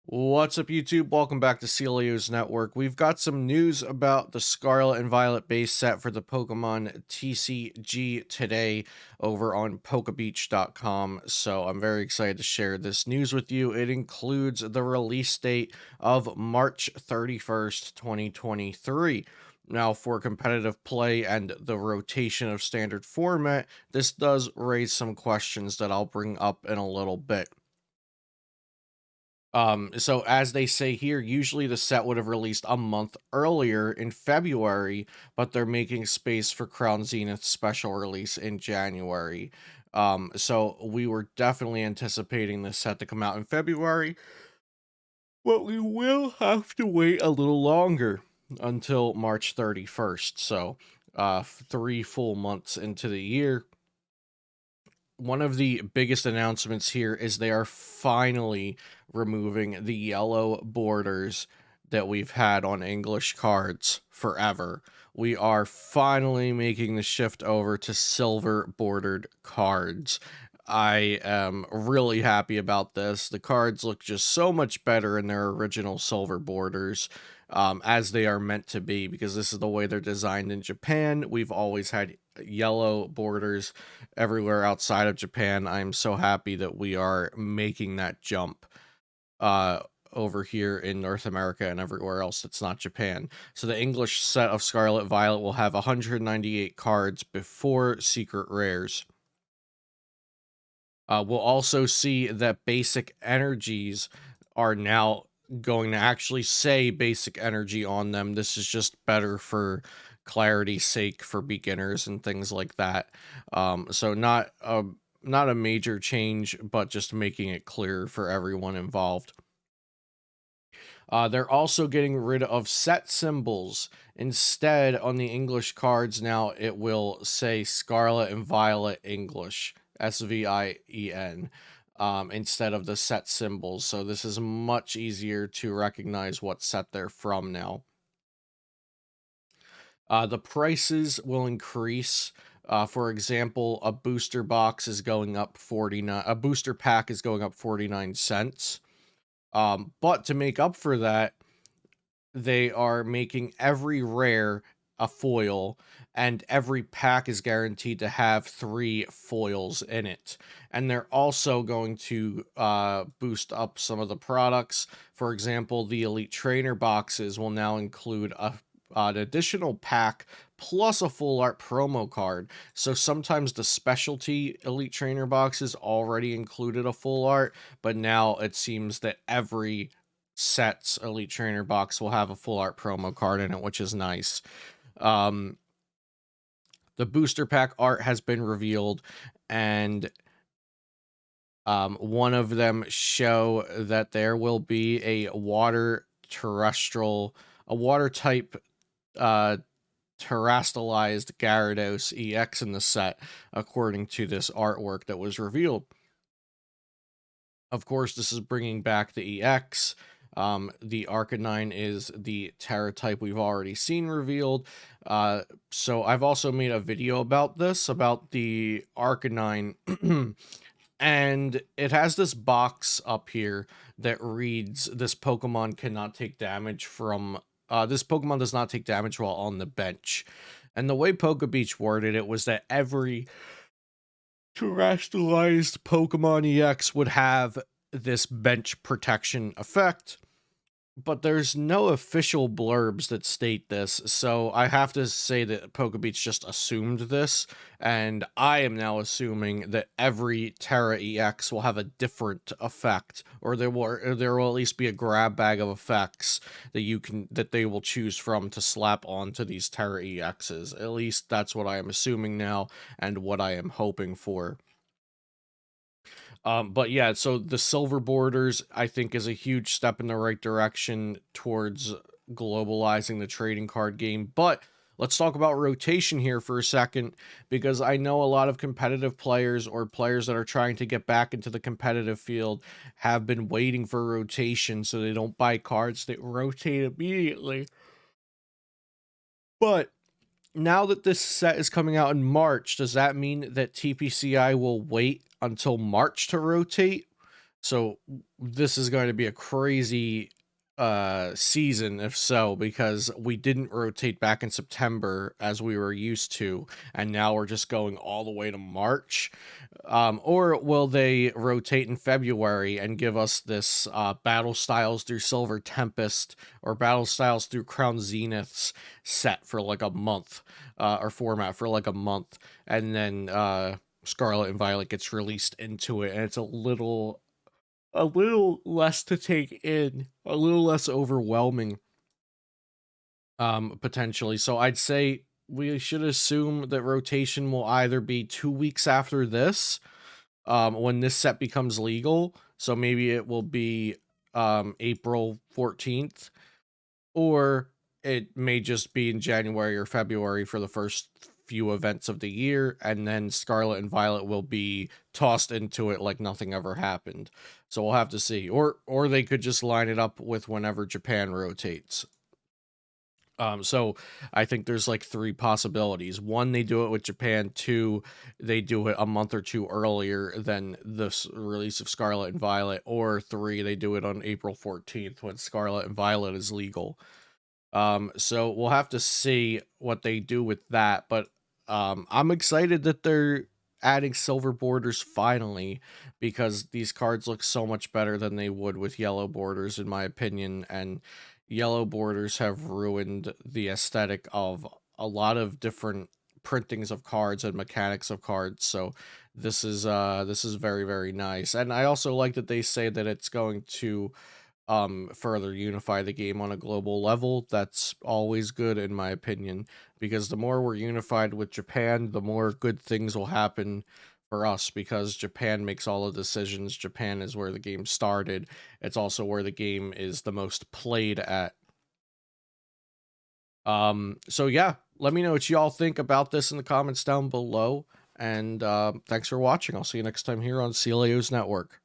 What's up, YouTube? Welcome back to Celios Network. We've got some news about the Scarlet and Violet base set for the Pokemon TCG today over on Pokebeach.com. So I'm very excited to share this news with you. It includes the release date of March 31st, 2023. Now, for competitive play and the rotation of standard format, this does raise some questions that I'll bring up in a little bit. So as they say here, usually the set would have released a month earlier in February, but they're making space for Crown Zenith's special release in January. So we were definitely anticipating this set to come out in February, but we will have to wait a little longer until March 31st. So, 3 full months into the year. One of the biggest announcements here is they are finally removing the yellow borders that we've had on English cards forever. We are finally making the shift over to silver bordered cards. I am really happy about this. The cards look just so much better in their original silver borders, as they are meant to be, because this is the way they're designed in Japan. We've always had yellow borders everywhere outside of Japan. I'm so happy that we are making that jump uh over here in North America and everywhere else that's not Japan. So the English set of Scarlet Violet will have 198 cards before secret rares. We'll also see that basic energies are now going to actually say basic energy on them. This is just better for clarity's sake for beginners and things like that. So not a major change, but just making it clear for everyone involved. They're also getting rid of set symbols. Instead, on the English cards now, it will say Scarlet and Violet English, SVIEN, instead of the set symbols. So this is much easier to recognize what set they're from now. The prices will increase. For example, a booster box is going up 49, a booster pack is going up 49 cents. But to make up for that, they are making every rare a foil, and every pack is guaranteed to have 3 foils in it. And they're also going to boost up some of the products. For example, the Elite Trainer boxes will now include an additional pack plus a full art promo card. So sometimes the specialty Elite Trainer boxes already included a full art, but now it seems that every sets Elite Trainer box will have a full art promo card in it, which is nice. Um, the booster pack art has been revealed, and one of them show that there will be a water terrestrial, a water type uh terrestrialized Gyarados EX in the set, according to this artwork that was revealed. Of course, this is bringing back the EX. The Arcanine is the Terra type we've already seen revealed. So I've also made a video about this, about the Arcanine, and it has this box up here that reads, "This Pokemon cannot take damage from, this Pokemon does not take damage while on the bench." And the way Pokebeach worded it was that every terrestrialized Pokemon EX would have this bench protection effect, but there's no official blurbs that state this, so I have to say that Pokebeach just assumed this, and I am now assuming that every Terra EX will have a different effect, or there will at least be a grab bag of effects that they will choose from to slap onto these Terra EXs. At least that's what I am assuming now, and what I am hoping for. But yeah, so the silver borders, I think, is a huge step in the right direction towards globalizing the trading card game. But let's talk about rotation here for a second, because I know a lot of competitive players, or players that are trying to get back into the competitive field, have been waiting for rotation so they don't buy cards that rotate immediately. But now that this set is coming out in March, does that mean that TPCI will wait until March to rotate? So this is going to be a crazy season if so, because we didn't rotate back in September as we were used to, and now we're just going all the way to March. Or will they rotate in February and give us this Battle Styles through Silver Tempest or Battle Styles through Crown Zeniths set for like a month, or format for like a month, and then Scarlet and Violet gets released into it, and it's a little less to take in, a little less overwhelming, potentially. So I'd say we should assume that rotation will either be 2 weeks after this, when this set becomes legal. So maybe it will be April 14th, or it may just be in January or February for the first few events of the year, and then Scarlet and Violet will be tossed into it like nothing ever happened. So we'll have to see. Or they could just line it up with whenever Japan rotates. So I think there's like three possibilities. One, they do it with Japan. Two, they do it a month or two earlier than the release of Scarlet and Violet. Or three, they do it on April 14th when Scarlet and Violet is legal. So we'll have to see what they do with that, but I'm excited that they're adding silver borders finally, because these cards look so much better than they would with yellow borders, in my opinion, and yellow borders have ruined the aesthetic of a lot of different printings of cards and mechanics of cards. So this is very, very nice. And I also like that they say that it's going to further unify the game on a global level. That's always good, in my opinion, because the more we're unified with Japan, the more good things will happen for us, because Japan makes all the decisions. Japan is where the game started. It's also where the game is the most played at. So yeah, let me know what y'all think about this in the comments down below, and thanks for watching. I'll see you next time here on CLAO's Network.